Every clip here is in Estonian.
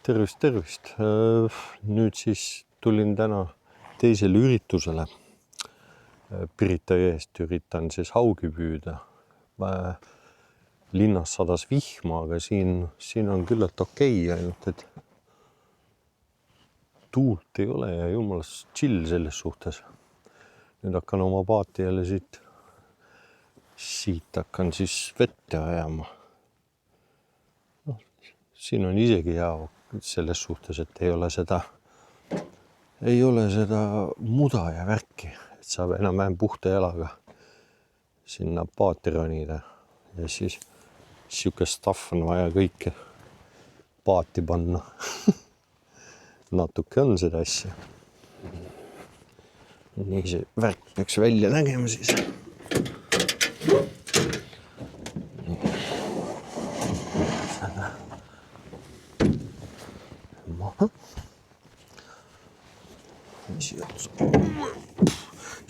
Tervist. Nüüd siis tulin täna teisele üritusele. Pirita jõest üritan siis haugi püüda. Linnas sadas vihma, aga siin on küllalt okei, ainult et tuult ei ole ja jumalas chill selles suhtes. Nüüd hakkan oma paati jälle siit hakkan siis vette ajama. Siin on isegi hea selles suhtes, et ei ole seda muda ja värki, et saab enam-vähem puhta jalaga sinna paati ronida ja siis siukest stuff on vaja kõike paati panna. Natuke on seda asja. Nii see värk peaks välja nägema siis.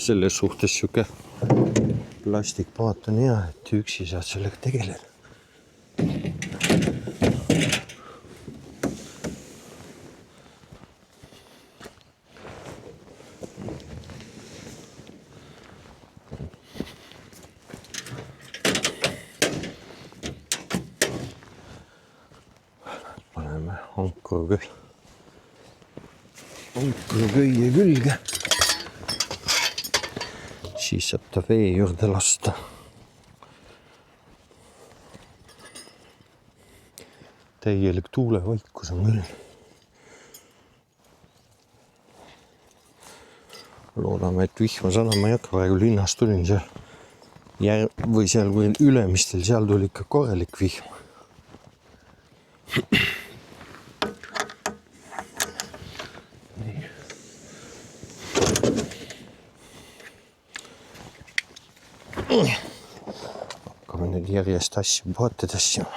Selles suhtes siuke plastikpaat on hea, et üksi saad sellega tegeleda. Paneme ankurköie külge. Siis saab ta vee juurde lasta. Täielik tuulevaikus on küll. Loodame, et vihma sadama ei hakka. Praegu linnas tulin seal kui Ülemistel, seal tuli ikka korralik vihm. Hakkame nüüd järjest asju paate tassima.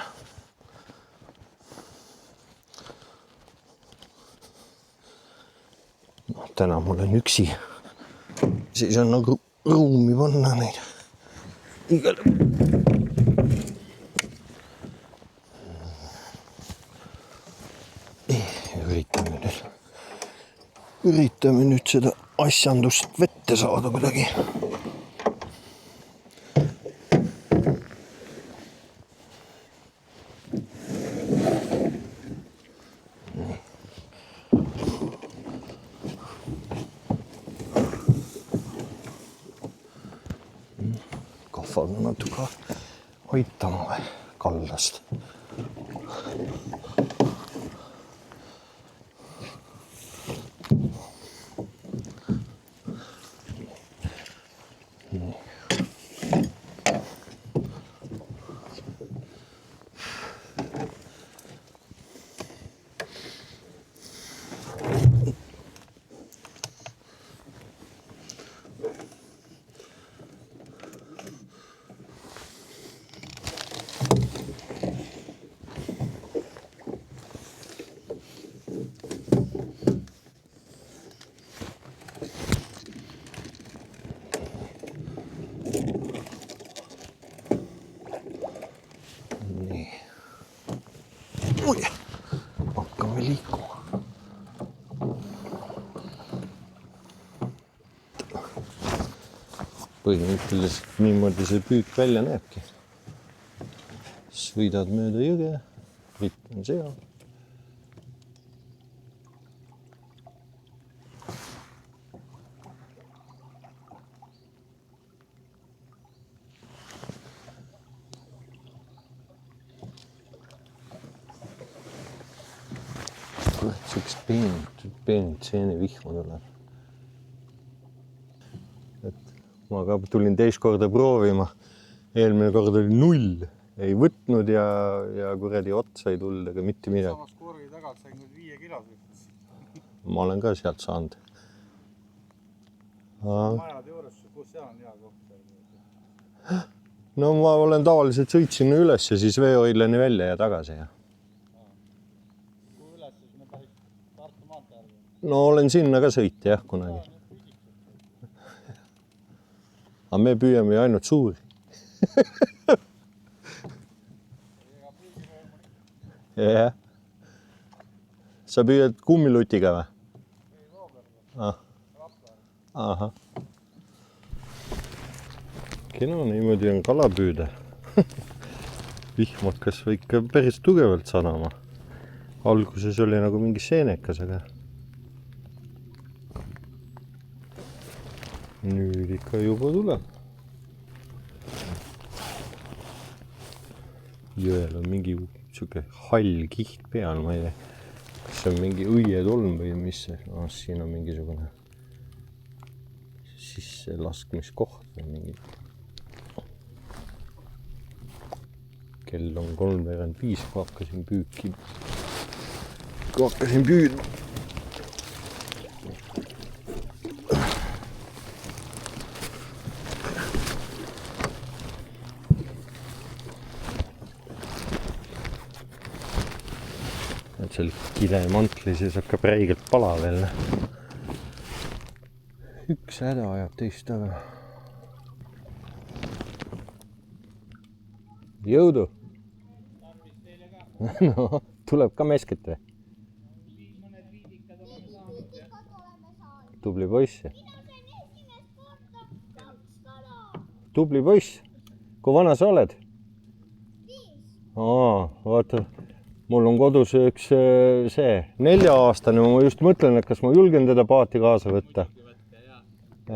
Täna mul on üksi. Siis on nagu ruumi panna neid. Üritame nüüd seda asjandust vette saada kuidagi. Kahvaga natuke hoitama kallast. Hakkame liikuma. Põhimõtteliselt niimoodi see püük välja näebki. Sõidad mööda jõge, ripp on seal. Üks peenit seenevihma tuleb. Ma ka tulin teist korda proovima. Eelmine kord oli 0. Ei võtnud ja kuradi otsa ei tulnud, aga mitte midagi. Samas korgi tagant sain 5 kilos. Ma olen ka sealt saanud. Majade juures, kus seal on hea koht? No ma olen tavaliselt sõitsin üles ja siis veehoidlani välja ja tagasi. Kui üles, siis me päris Tartu maantee arvime. No olen sinna ka sõit jah kunagi. Aga me püüame ju ainult suuri. Jah. Sa püüad kummilutiga või? ei voogerga, Ah. raplar. Ahah. No niimoodi on kala püüda. Vihm hakkas ikka päris tugevalt sadama. Alguses oli nagu mingi seenekas, aga nüüd ikka juba tuleb. Jõel on mingi siuke hall kiht peal, ma ei tea, kas see on mingi õietolm või mis see, siin on mingisugune sisse laskmiskoht või mingi. Kell on 3:45, kui hakkasin püüdma. Et seal kilemantli sees hakkab räigelt pala veel. Üks häda ajab teist taga. Jõudu! No, tuleb ka mesket või? Mõned riidikad oleme saanud. Tubli poiss. Tubli poiss. Kui vana sa oled? Vaata, mul on kodus üks see 4-aastane, ma just mõtlen, et kas ma julgen teda paati kaasa võtta.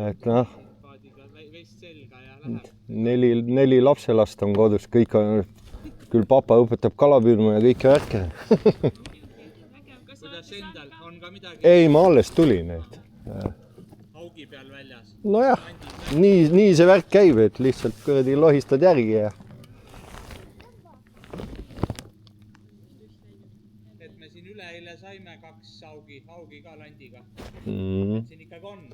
Et noh, 4 lapselast on kodus, kõik on, küll papa õpetab kala püüdma ja kõike värke. Kuidas endal on ka midagi Ei, ma alles tulin. haugi peal väljas? Nojah, nii see värk käib, et lihtsalt kuradi lohistad järgi ja Et me siin üleeile saime 2 haugi ka landiga. Siin ikkagi on.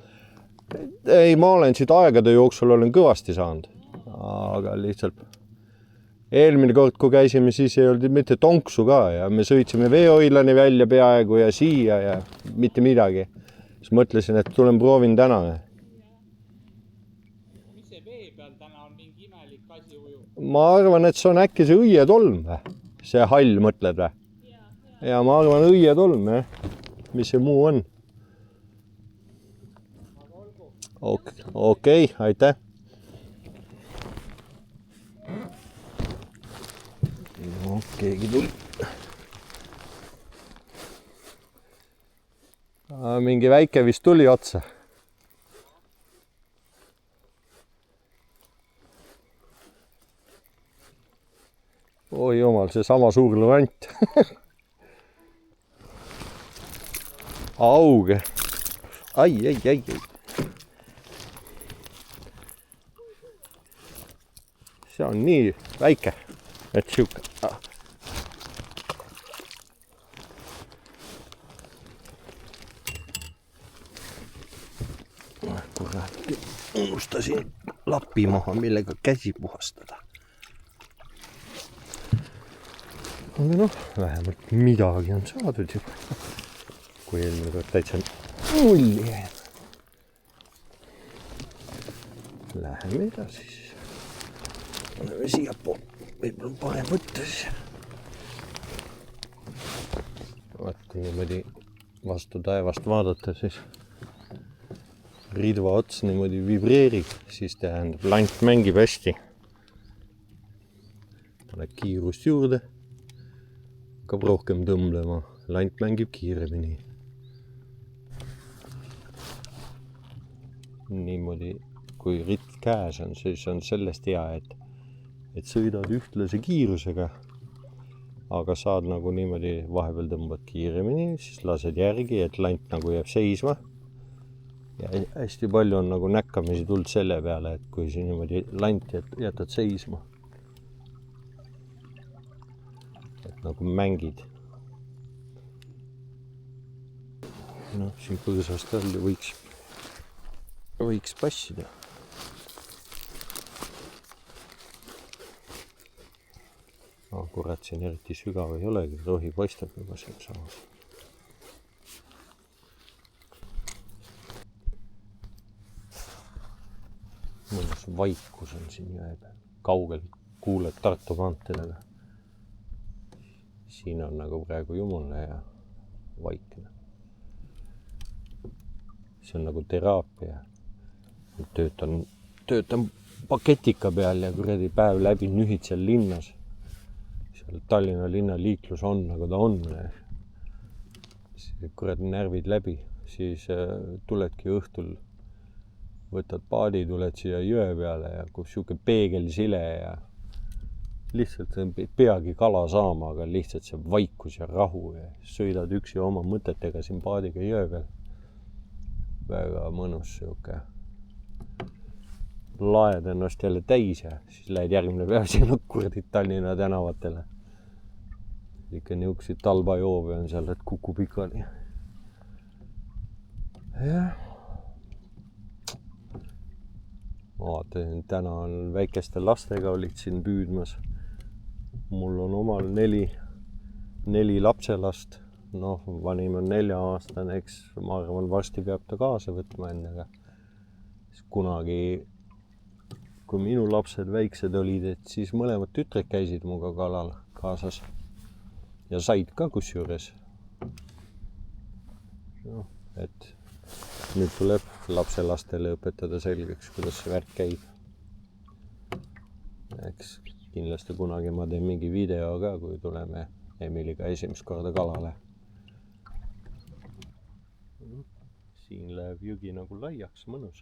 ei, ma olen siit aegade jooksul olen kõvasti saanud, aga lihtsalt eelmine kord, kui käisime, siis ei olnud mitte tonksu ka ja me sõitsime veeoilani välja peaaegu ja siia ja mitte midagi. Siis mõtlesin, et tulen proovin täna. Mis see vee peal täna on mingi imelik asi ujub? Ma arvan, et see on äkki see õietolm või? See hall mõtled või? Ja ma arvan õietolm, mis see muu on. Okei, aitäh. No, keegi tuli. Mingi väike vist tuli otsa. Oi jumal, see sama suur lorant. Auge. Ai. See on nii väike, et siuke. Kurat, unustasin lapi maha, millega käsi puhastada. Aga noh, vähemalt midagi on saadud juba. Kui eelmine kord täitsa nulli jääb. Läheme edasi siis. Oleme siia pool. Võib-olla on parem võtta siis. Vaat kui niimoodi vastu taevast vaadata, siis ridva ots niimoodi vibreerib, siis tähendab, lant mängib hästi. Paneb kiirust juurde, hakkab rohkem tõmblema. Lant mängib kiiremini. Niimoodi, kui ritv käes on, siis on sellest hea, et sõidad ühtlase kiirusega, aga saad nagu niimoodi vahepeal tõmbad kiiremini, siis lased järgi, et lant nagu jääb seisma. Ja hästi palju on nagu näkkamisi tulnud selle peale, et kui siin niimoodi lant jätad seisma, et nagu mängid. No, siin põõsast all võiks passida. Kurat, siin eriti sügav ei olegi, rohi paistab juba siin samas. Mõnus vaikus on siin jõe peal. Kaugelt kuuled Tartu maanteedega. Siin on nagu praegu jumala ja vaikne. See on nagu teraapia. Töötan paketika peal ja kuradi päev läbi nühid seal linnas. Seal Tallinna linna liiklus on, nagu ta on. Kuradi närvid läbi. Siis tuledki õhtul, võtad paadi, tuled siia jõe peale ja kus siuke peegelsile ja lihtsalt ei peagi kala saama, aga lihtsalt see vaikus ja rahu ja sõidad üksi oma mõtetega siin paadiga jõe peal. Väga mõnus siuke. Laed ennast jälle täis ja siis lähed järgmine päev sinna kuradi Tallinna tänavatele. Ikka niisuguseid talbajoobe on seal, et kukub ikali. Jah. Ma vaatasin, täna on väikeste lastega olid siin püüdmas. Mul on omal neli lapselast. Noh, vanim on 4-aastane, eks ma arvan, varsti peab ta kaasa võtma endaga. Kunagi, kui minu lapsed väiksed olid, et siis mõlemad tütred käisid muga kalal kaasas. Ja said ka kusjuures. No, et nüüd tuleb lapselastele õpetada selgeks, kuidas see värk käib. Eks kindlasti kunagi ma teen mingi video ka, kui tuleme Emiliga esimest korda kalale. Siin läheb jõgi nagu laiaks, mõnus.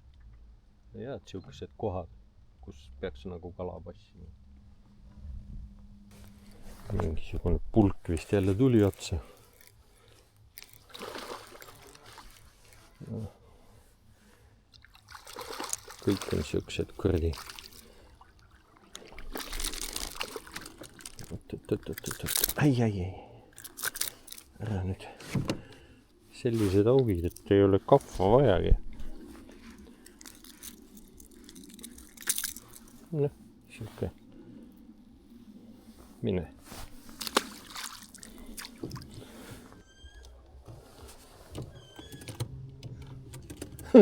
Ja siukesed kohad, kus peaks nagu kala passima. Mingisugune pulk vist jälle tuli otsa. Kõik on siuksed kurdi. Ai. Ära nüüd. Sellised augid, et ei ole kappa vajagi. Noh, siuke. Mine.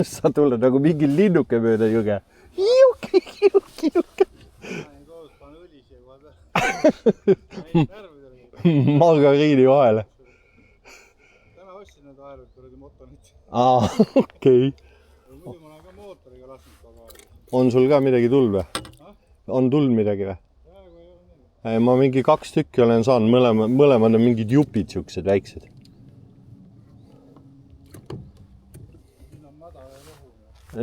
Sa tuled nagu mingi linnuke mööda jõge. Juke. Margariini vahele. Täna ostsin need vahelud kuradi motonit. Okei. Muidu ma olen ka mootoriga lasknud taga. On sul ka midagi tulnud või? On tulnud midagi või? Praegu ei ole nii. Ma mingi 2 tükki olen saanud, mõlemad on mingid jupid siuksed väiksed. Siin on madal ja lõhu.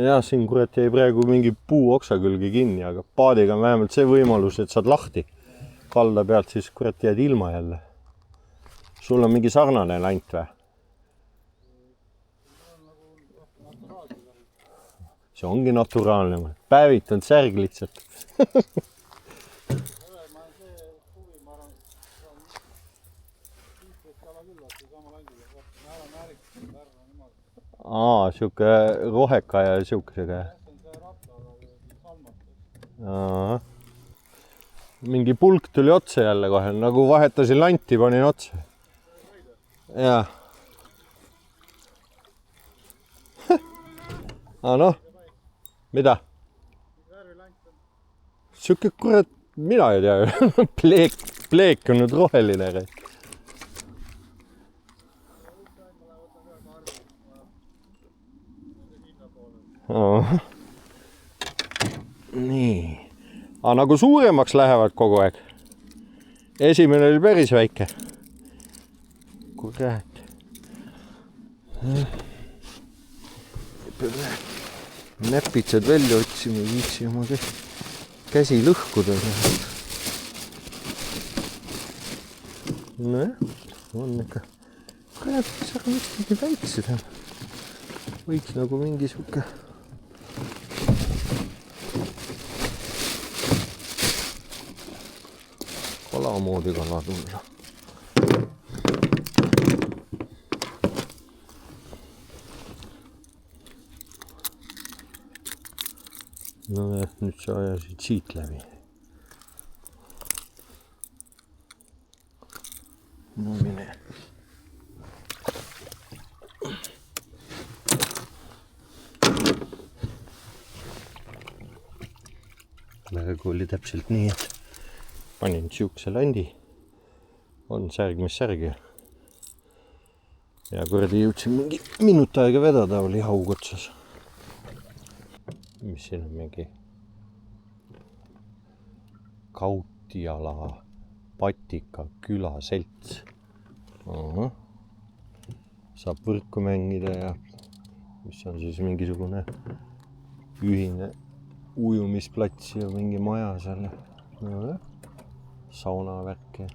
Ja siin kurat jäi praegu mingi puu oksa külge kinni, aga paadiga on vähemalt see võimalus, et saad lahti. Kalda pealt siis kurat jääd ilma jälle. Sul on mingi sarnane lant või? See ongi naturaalne. Päevitanud särg lihtsalt. Siuke roheka ja siukesega. Mingi pulk tuli otsa jälle kohe, nagu vahetasin lanti, panin otsa. Jaa. Noh, mida? Siuke kurat, mina ei tea. Pleek on nüüd roheline. Nii. Nagu suuremaks lähevad kogu aeg. Esimene oli päris väike. Kurat. Näpitsed välja otsime, viitsi oma käsi lõhkuda. Nojah, on ikka. Kurat, see on ükski väiksed. Võiks nagu mingi siuke kalamoodi kala tulla. No nüüd sa ajasid siit läbi. No mine. Praegu oli täpselt nii, et panin siukse landi. On särg, mis särg. ja kuradi jõudsin mingi minut aega vedada, oli haug otsas. Mis siin on mingi Kautiala Patika külaselts. Aha. Saab võrku mängida ja mis on siis mingisugune ühine ujumisplats ja mingi maja seal. No, saunavärk ja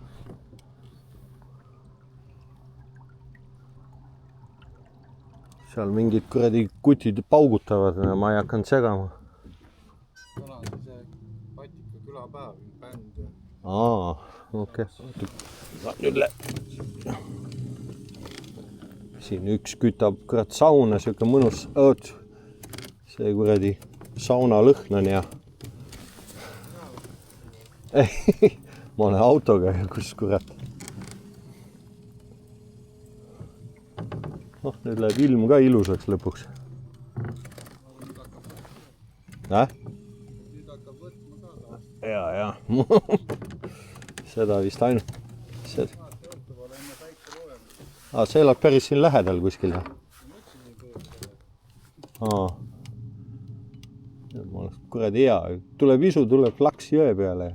seal mingid kuradi kutid paugutavad ja ma ei hakanud segama. täna on see Patika külapäev, bänd ja... Okei. Nüüd siin üks kütab kurat sauna, siuke mõnus. See kuradi sauna lõhn on ja... ma olen autoga ja kus kurat. Nüüd läheb ilm ka ilusaks lõpuks. Nüüd hakkab võtma ka taas. Ja. Seda vist ainult. See elab päris siin lähedal kuskil. Kuradi hea. Tuleb isu, tuleb laks jõe peale.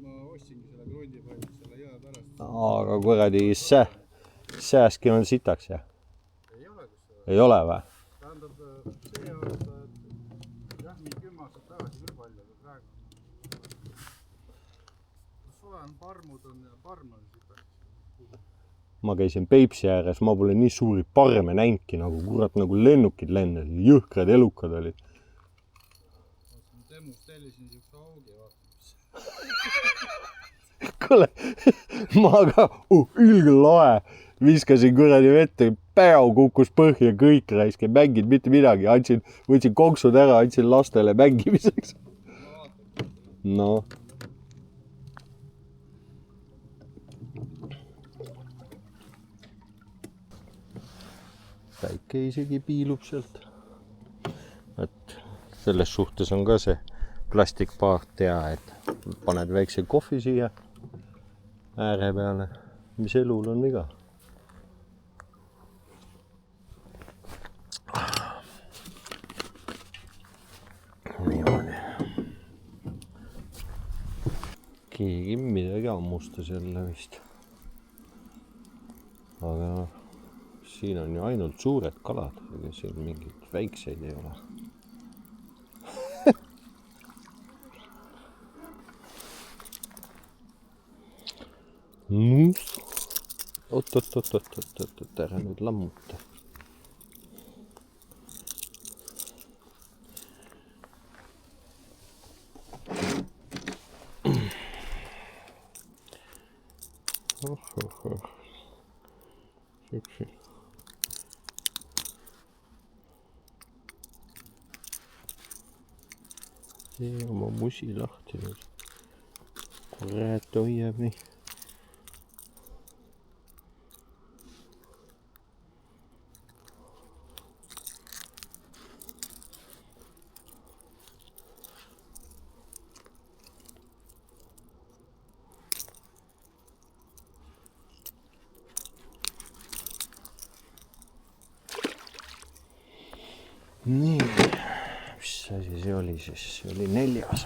Ma ostsingi selle krundipalli selle jõe pärast. Aga kuradi sääski on sitaks ja? Ei ole kus seda. Ei ole või? Tähendab, see aasta, jah, nii 10 aastat tagasi küll palju, aga praegu suve on parmud on ja parm on sitaks. Ma käisin Peipsi ääres, ma pole nii suuri parme näinudki, nagu kurat nagu lennukid lendasid, jõhkrad elukad olid. Temus tellisin siukse haugi vaatamas. Kuule, ma ka ülge lae viskasin kuradi vette, päev kukkus põhja, kõik raisk, ei mänginud mitte midagi, võtsin konksud ära, andsin lastele mängimiseks. No. Päike isegi piilub sealt. Et selles suhtes on ka see plastikpaart hea, et paned väikse kohvi siia ääre peale, mis elul on viga. Niimoodi. Keegi midagi ammustas jälle vist. Aga siin on ju ainult suured kalad, ega siin mingid väikseid ei ole. Oot, ära nüüd lammuta. Siuksi. Tee oma musi lahti nüüd. Kurat hoiab nii. Nii, mis asi see oli siis? See oli 4. või?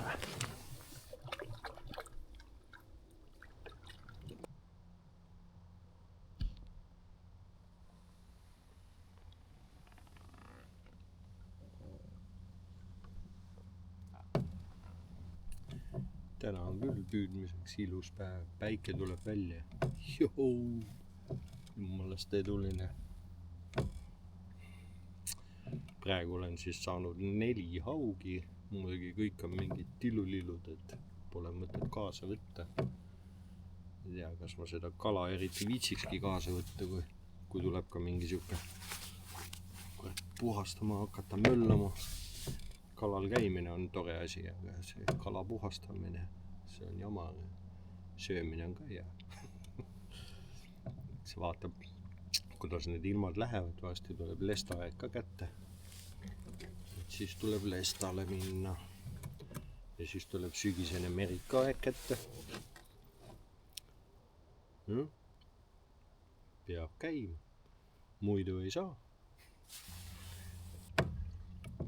Täna on küll püüdmiseks ilus päev, päike tuleb välja. Johoo, jumalast eduline. Praegu olen siis saanud 4 haugi, muidugi kõik on mingid tillulillud, et pole mõtet kaasa võtta. Ei tea, kas ma seda kala eriti viitsikski kaasa võtta, kui tuleb ka mingi siuke puhastama hakata, möllama. Kalal käimine on tore asi, aga see kala puhastamine, see on jama. Söömine on ka hea. See vaatab, kuidas need ilmad lähevad, vahesti tuleb lestaaeg ka kätte. Siis tuleb lestale minna ja siis tuleb sügisene merikaaeg kätte. Peab käima. muidu ei saa.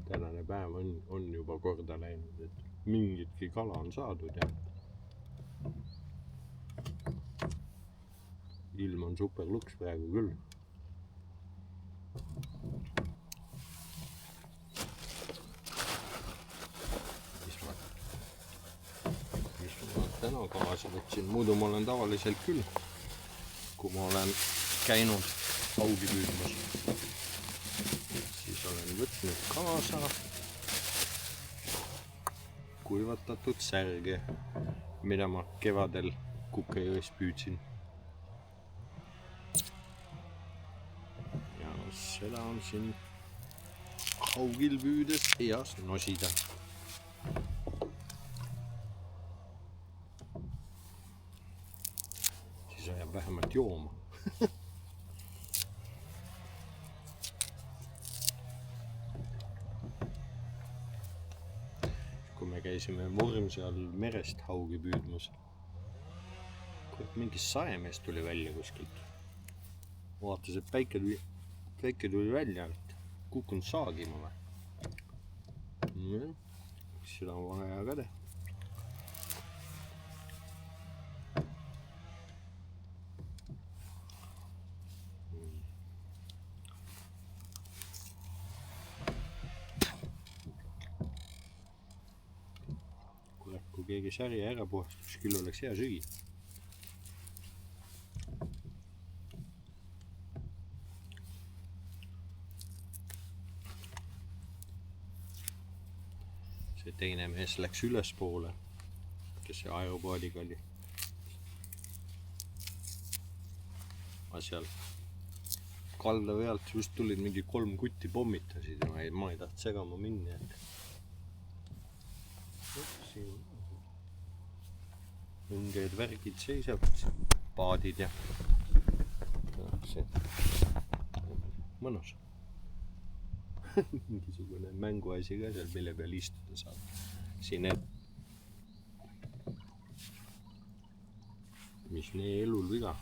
Tänane päev on juba korda läinud, et mingitki kala on saadud ja ilm on superluks praegu küll. Mis ma täna kaasa võtsin, muidu ma olen tavaliselt küll, kui ma olen käinud haugi püüdmas, siis olen võtnud kaasa kuivatatud särge, mida ma kevadel Kukejões püüdsin. Ja seda on siin haugil püüdes heas nosida. Siis ajab vähemalt jooma. Kui me käisime Vormsi all merest haugi püüdmas, mingi saemees tuli välja kuskilt. Vaatas, et päike tuli välja, et kukkunud saagima või. Seda on vaja ka teha. Kuule, kui keegi särje ära puhastus, küll oleks hea süüa. See teine mees läks ülespoole, kes see aeropaadiga oli. Ma seal kalda pealt just tulid mingi 3 kutti pommitasid ja ma ei taht segama minna. Õngeid värgid seisavad, paadid ja see mõnus. Mingisugune mänguasi ka seal, mille peal istuda saab. Siin mis nii elul viga.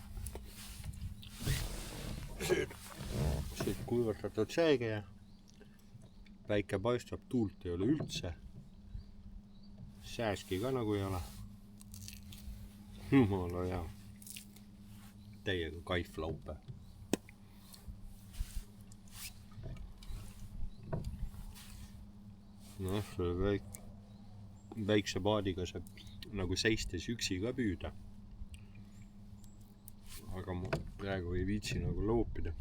Siit kuivatatud sääge ja päike paistab, tuult ei ole üldse. Sääski ka nagu ei ole. Jumala hea. Täiega kaif laupäev. Noh, väikse paadiga saab nagu seistes üksi ka püüda. Aga ma praegu ei viitsi nagu loopida.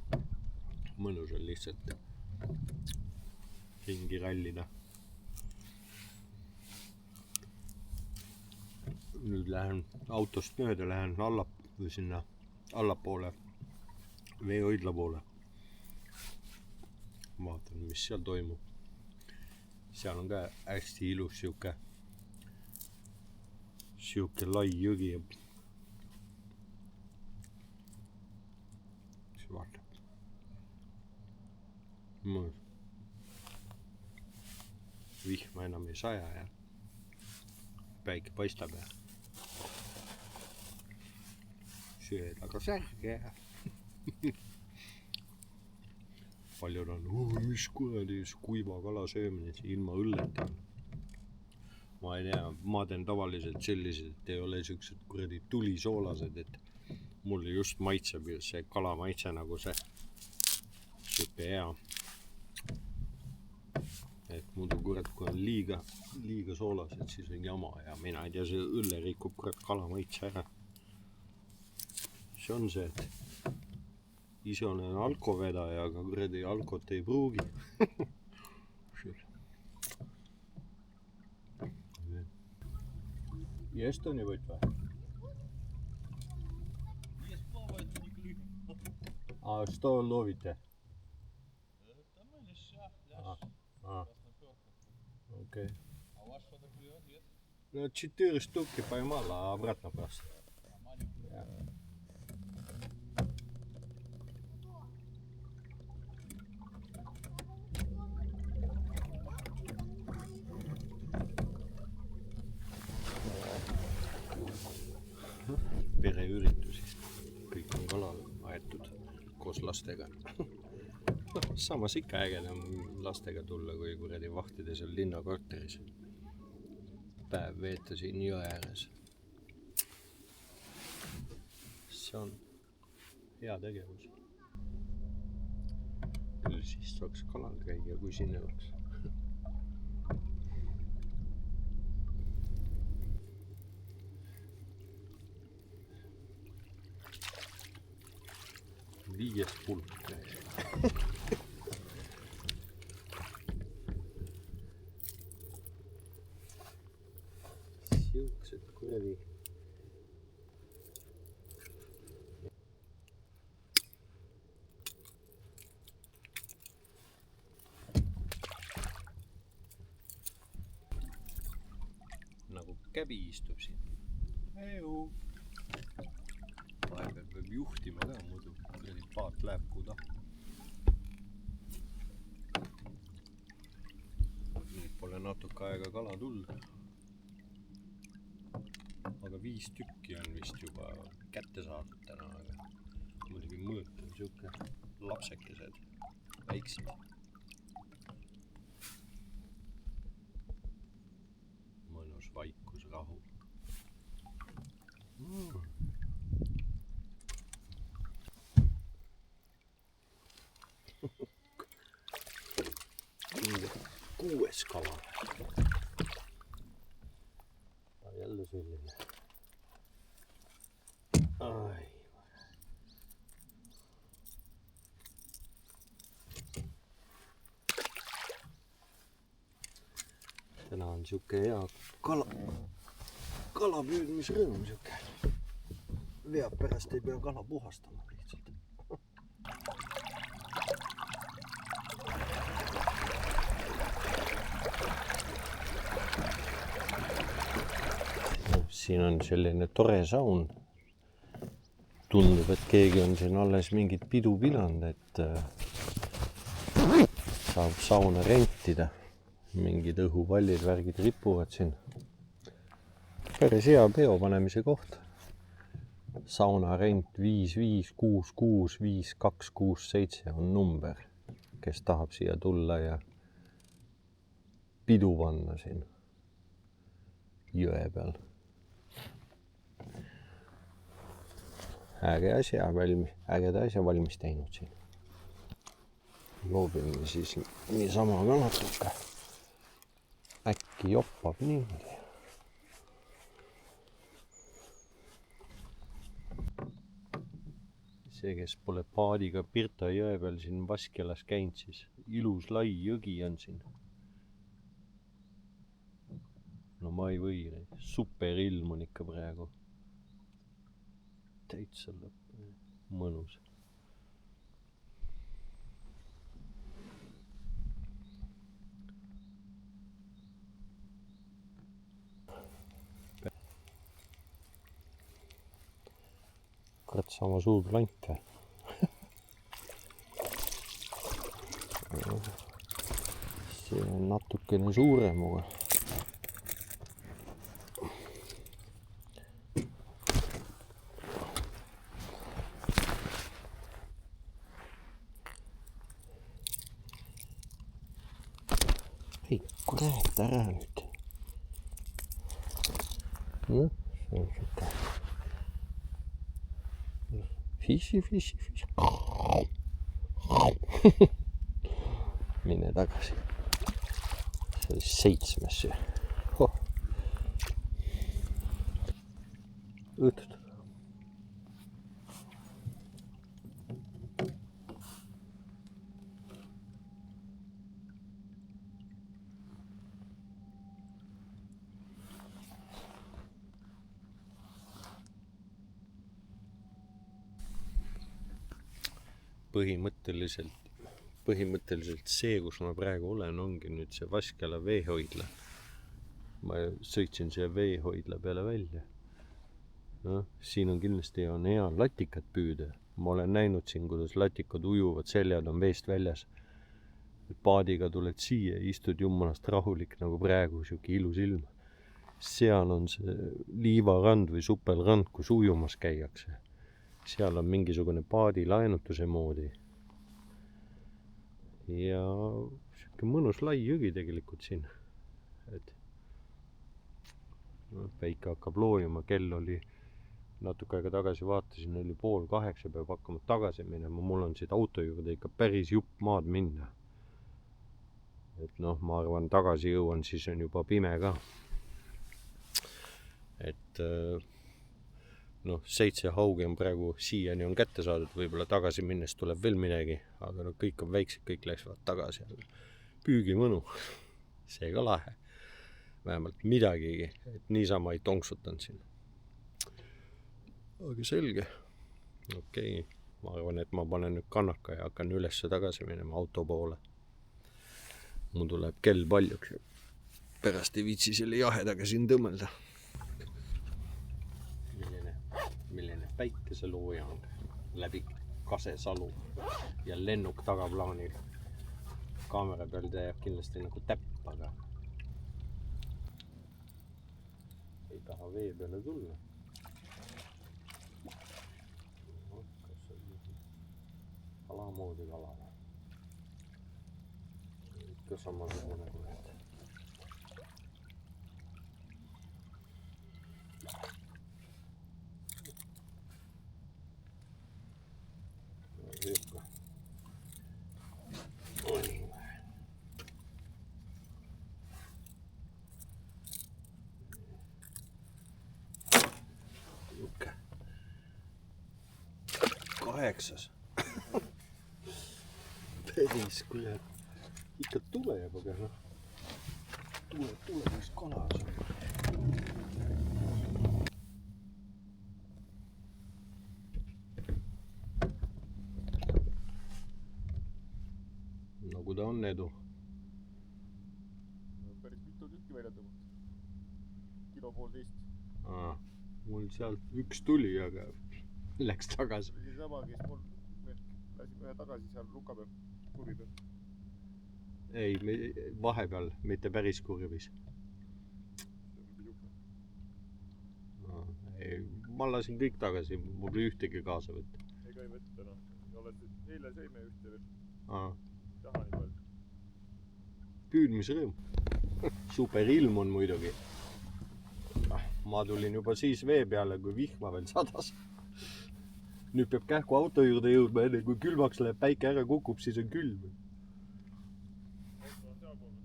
Mõnus on lihtsalt ringi rallida. Nüüd lähen autost mööda, lähen sinna allapoole, veehoidla poole. Vaatan, mis seal toimub. Seal on ka hästi ilus siuke lai jõgi. Mis vaatab. Mõnus. Vihma enam ei saja ja päike paistab ja sööd aga särge ja paljud on, mis kuradi kuiva kala söömine ilma õlleta. Ma ei tea, ma teen tavaliselt sellised, et ei ole siuksed kuradi tulisoolased, et mulle just maitseb see kala maitse nagu see siuke hea. Et muidu kurat, kui on liiga soolased, siis on jama ja mina ei tea, see õlle rikub kurat kala maitse ära. See on see, et ise olen alkovedaja, aga kuradi alkot ei pruugi. Jest on ju võit või? A što lovite? Там леща, Окей. А у вас что-то клюет, нет? Ну, 4 штуки поймал, а обратно просто. Pereüritusi, kõik on kalal aetud koos lastega. Samas ikka ägedam lastega tulla, kui kuradi vahtida seal linnakorteris. Päev veeta siin jõe ääres. See on hea tegevus. Küll siis saaks kalal käia, kui siin oleks. Viies pulk käis. Siuksed kuradi. Nagu käbi istub siin. Eju. Vahepeal peab juhtima ka, muidu paat läheb kuhu tahab. Nüüd pole natuke aega kala tulla. Aga 5 tükki on vist juba kätte saadud täna, aga muidugi mõõt on siuke lapsekesed, väiksed. Mõnus vaikus, rahu. Kuues kala. Jälle selline. Ai. Täna on siuke hea kala püüdmisrõõm siuke. Veab pärast ei pea kala puhastama lihtsalt. Siin on selline tore saun. Tundub, et keegi on siin alles mingit pidu pidanud, et saab sauna rentida. Mingid õhupallid, värgid ripuvad siin. Päris hea peo panemise koht. Sauna rent 5566 5267 on number, kes tahab siia tulla ja pidu panna siin jõe peal. Ägeda asja valmis teinud siin. Loobime siis niisama ka natuke. Äkki joppab niimoodi. See, kes pole paadiga Pirta jõe peal siin Vaskjalas käinud, siis ilus lai jõgi on siin. No ma ei või, super ilm on ikka praegu. Täitsa lõpp, mõnus. Kurat, sama suur plank. See on natukene suurem, aga ei, kurat, ära nüüd. No, see on siuke. Fishi. Mine tagasi. See oli 7. Õhtut. Põhimõtteliselt see, kus ma praegu olen, ongi nüüd see Vaskjala veehoidla. Ma sõitsin siia veehoidla peale välja. No, siin on kindlasti hea latikat püüda. Ma olen näinud siin, kuidas latikad ujuvad, seljad on veest väljas. Paadiga tuled siia, istud jumalast rahulik nagu praegu, siuke ilus ilm. Seal on see liivarand või supelrand, kus ujumas käiakse. seal on mingisugune paadilaenutuse moodi. Ja siuke mõnus lai jõgi tegelikult siin. Et päike hakkab loojuma, kell oli natuke aega tagasi vaatasin, oli 7:30, peab hakkama tagasi minema. Mul on siit auto juurde ikka päris jupp maad minna. Et noh, ma arvan, tagasi jõuan, siis on juba pime ka. Et noh, 7 haugi on praegu siiani on kätte saadud, võib-olla tagasi minnes tuleb veel midagi, aga no kõik on väiksed, kõik läksid tagasi. Püügimõnu, see ka lahe. Vähemalt midagigi, et niisama ei tonksutan siin. Aga selge. Okei, ma arvan, et ma panen nüüd kannaka ja hakkan üles tagasi minema auto poole. Mul tuleb kell paljuks ja pärast ei viitsi selle jahedaga siin tõmmelda. Milline päikeselooja on läbi Kasesalu ja lennuk tagaplaanil. Kaamera peal ta jääb kindlasti nagu täpp, aga ei taha vee peale tulla. Kas on kala moodi kala? Ikka samasugune kui need. Jukka. Jukka. 8. Päris, kui ikka tuleb, aga noh. Tuleb mis kalas. Nagu ta on, Edu? Päris mitu tükki välja tõmmata. 1,5 kilo. Mul sealt üks tuli, aga läks tagasi. See sama, kes mul lasin ühe tagasi seal ruka peal, kurvi peal. Ei, vahepeal, mitte päris kurvis. Ma lasin kõik tagasi, mul ei ühtegi kaasa võtta. Ega ei võtta, noh. Eile sõime ühte veel. Taha nii palju. Püüdmisrõõm. Super ilm on muidugi. Ma tulin juba siis vee peale, kui vihma veel sadas. Nüüd peab kähku auto juurde jõudma, enne kui külmaks läheb, päike ära kukub, siis on külm. Auto on sealpool või?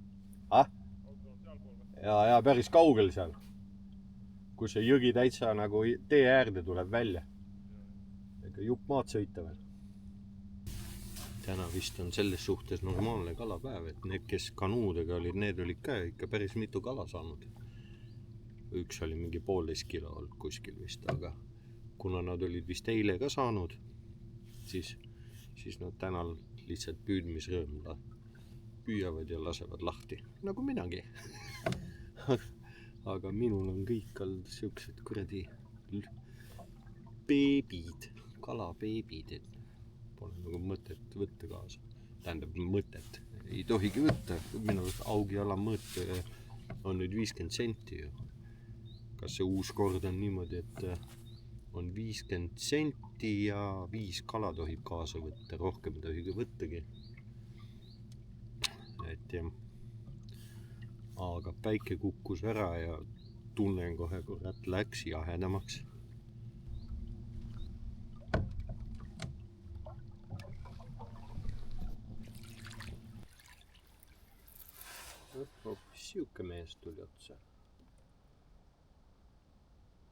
Auto on sealpool või? Ja päris kaugel seal. Kus see jõgi täitsa nagu tee äärde tuleb välja. Ega jupp maad sõita veel. Täna vist on selles suhtes normaalne kalapäev, et need, kes kanuudega olid, need olid ka ikka päris mitu kala saanud. Üks oli mingi 1,5 kilo olnud kuskil vist, aga kuna nad olid vist eile ka saanud, siis nad täna lihtsalt püüdmisrõõm püüavad ja lasevad lahti, nagu minagi. Aga minul on kõik olnud siuksed kuradi beebid, kalabeebid, et pole nagu mõtet võtta kaasa. Tähendab mõtet, ei tohigi võtta, minu augi alamõõt on nüüd 50 senti. Kas see uus kord on niimoodi, et on 50 senti ja 5 kala tohib kaasa võtta, rohkem tohigi võttagi. Et jah. Aga päike kukkus ära ja tunnen kohe, kurat läks jahedamaks. Siuke mees tuli otsa.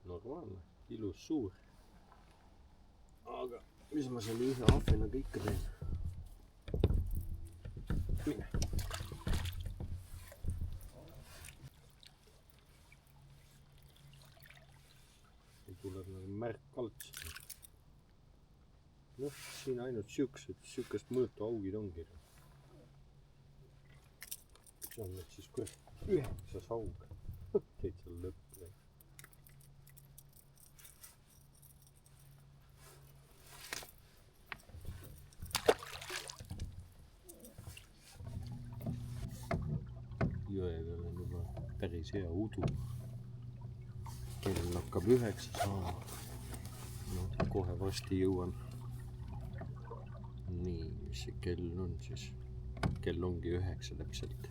Normaalne, ilus suur. Aga mis ma selle ühe ahvenaga ikka teen? Mine. Tuleb nagu märkkalts. Noh, siin ainult siukest mõõtu augid ongi. See on nüüd siis kui 9 aug. Täitsa lõpp. Jõe peal on juba päris hea udu. Kell hakkab 9 saama. No. kohe varsti jõuan. Nii, mis see kell on siis? Kell ongi 9 täpselt.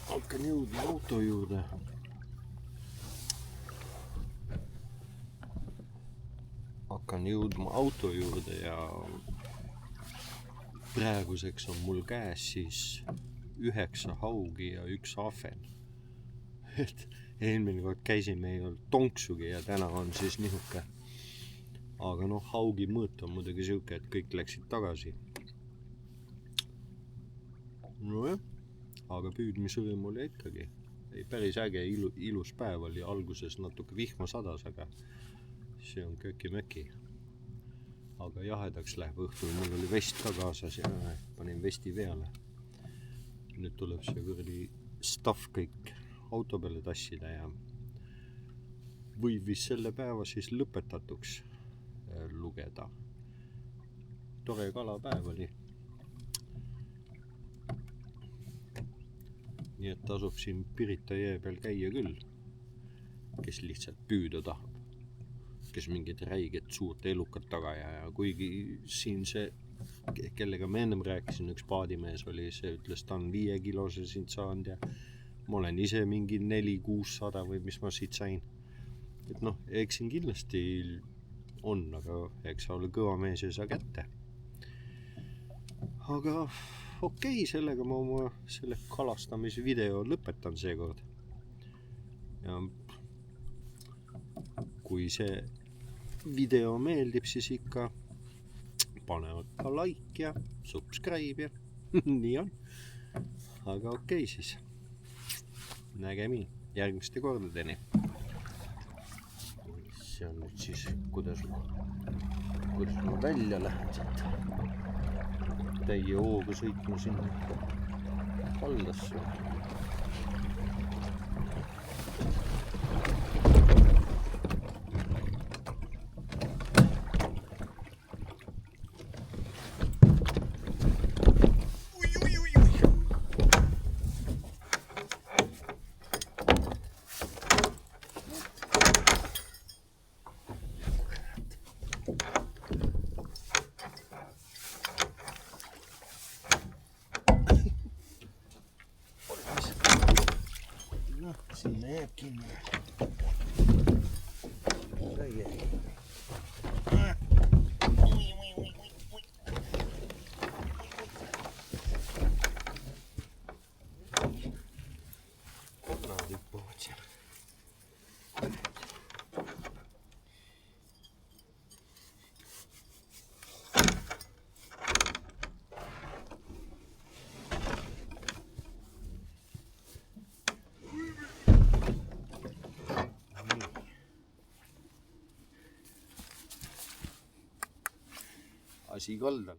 Hakkan jõudma auto juurde. Ja praeguseks on mul käes siis 9 haugi ja 1 ahven. Et eelmine kord käisime, ei olnud tonksugi ja täna on siis nihuke. Aga noh, haugi mõõt on muidugi siuke, et kõik läksid tagasi. Nojah, aga püüdmisrõõm oli ikkagi. Ei, päris äge, ilus päev oli, alguses natuke vihma sadas, aga see on köki-möki. Aga jahedaks läheb õhtul, mul oli vest ka kaasas ja panin vesti peale. Nüüd tuleb see kõrli stuff kõik auto peale tassida ja võib vist selle päeva siis lõpetatuks lugeda. Tore kalapäev oli. Nii et tasub siin Pirita jõe peal käia küll, kes lihtsalt püüda tahab, kes mingid räiged suurt elukat taga ja kuigi siin see, kellega ma ennem rääkisin, üks paadimees oli, see ütles, ta on 5 kilose siin saanud ja ma olen ise mingi 400-600 või mis ma siit sain. Et noh, eks siin kindlasti on, aga eks sa ole kõva mees ja saa kätte. Aga okei, sellega ma oma selle kalastamisvideo lõpetan seekord. Ja kui see video meeldib, siis ikka panevad ka like ja subscribe ja nii on. Aga okei siis. Nägemi järgmiste kordadeni. See on nüüd siis, kuidas ma välja lähen siit. Täie hooga sõitma sinna kaldasse. Sinne jääb kinni. Konnad hüppavad seal. Asi kaldal.